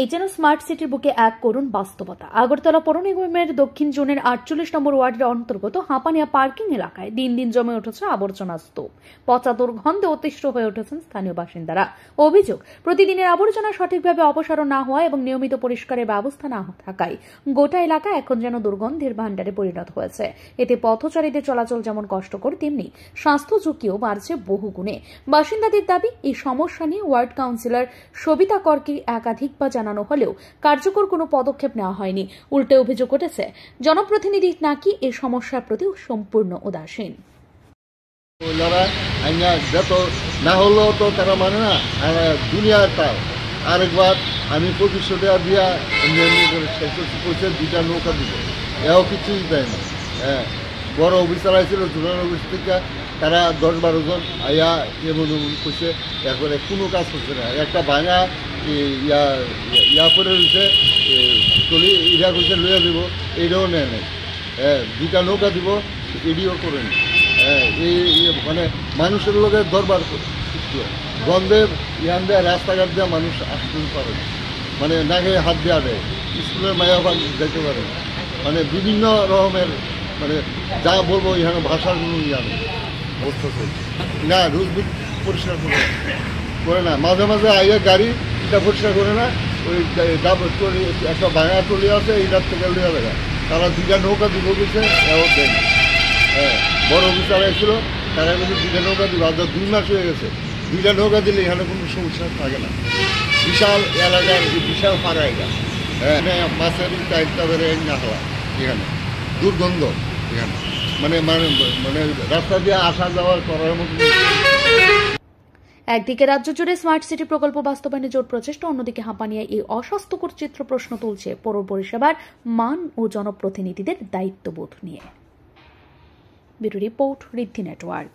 এই যেন স্মার্ট সিটির বুকে এক করুণ বাস্তবতা। আগরতলা পৌর নিগমের দক্ষিণ জোনের 48 নম্বর ওয়ার্ডের অন্তর্গত হাঁপানিয়া পার্কিং এলাকায় দিন দিন জমে উঠেছে আবর্জনার স্তূপ। পচা দুর্গন্ধে অতিষ্ঠ হয়ে উঠেছেন স্থানীয় বাসিন্দারা। অভিযোগ, প্রতিদিনের আবর্জনা সঠিকভাবে অপসারণ না হওয়া এবং নিয়মিত পরিষ্কারের ব্যবস্থা না থাকায় গোটা এলাকা এখন যেন দুর্গন্ধের ভাণ্ডারে পরিণত হয়েছে। এতে পথচারীদের চলাচল যেমন কষ্টকর, তেমনি স্বাস্থ্য ঝুঁকিও বাড়ছে বহুগুণে। বাসিন্দাদের দাবি, এই সমস্যা নিয়ে ওয়ার্ড কাউন্সিলর সবিতা করকে একাধিকবার জানানো হলেও কার্যকর কোনো পদক্ষেপ নেওয়া হয়নি। উল্টে অভিযোগ উঠেছে, জনপ্রতিনিধি নাকি এই সমস্যার প্রতি সম্পূর্ণ উদাসীন। না হলেও তো তারা মানে না, দুনিয়ার তার আরেকবার আমি 2500 টাকা দিয়া করছে 2টা নৌকা দিব, এও কিছুই দেয় না। হ্যাঁ, বড় অফিসার আইছিল জোনাল অফিস থেকে, তারা 10-12 জন আইয়া এমন করছে, এরপরে কোনো কাজ করছে না। একটা ভাঙা ইয়া করে রয়েছে, চলি ইরা করছে লইয়া দিব, এইটাও নেয় নাই। হ্যাঁ, 2টা নৌকা দিব, এডিও করেন। হ্যাঁ, এই মানে মানুষের লোকের দরবার গন্ধে ইয়ান দেয়, রাস্তাঘাট দেওয়া মানুষ আসতে পারে, মানে নাকে হাত দেওয়া দেয়, স্কুলের মায়া যেতে পারে, মানে বিভিন্ন রকমের, মানে যা বলবো এখানে ভাষার কোনো ইয়া নেই, অবস্থা চলছে না। রোজ পরিষ্কার করে না, মাঝে মাঝে আইয়া গাড়ি এটা পরিষ্কার করে না। ওই একটা ভাঙা টলি আছে, এইটার থেকে লইয়া দেখা তারা 2টা নৌকা দিব গেছে, এও দেয় না। হ্যাঁ, বড় অফিসার এসেছিল, তারা কিন্তু 2টা নৌকা দিব, আজ 2 মাস হয়ে গেছে। 2টা নৌকা দিলে এখানে কোনো সমস্যা থাকে না। বিশাল এলাকার বিশাল পাড়া এটা। হ্যাঁ, মাছের চাইটা বেড়ে না হওয়া, এখানে দুর্গন্ধ, এখানে মানে মানে রাস্তা দিয়ে আসা যাওয়া করার মতো। একদিকে রাজ্য জুড়ে স্মার্ট সিটি প্রকল্প বাস্তবায়নে জোর প্রচেষ্টা, অন্যদিকে হাঁপানিয়ায় এই অস্বাস্থ্যকর চিত্র প্রশ্ন তুলছে পৌর পরিষেবার মান ও জনপ্রতিনিধিদের দায়িত্ববোধ নিয়ে। ব্যুরো রিপোর্ট, ঋদ্ধি নেটওয়ার্ক।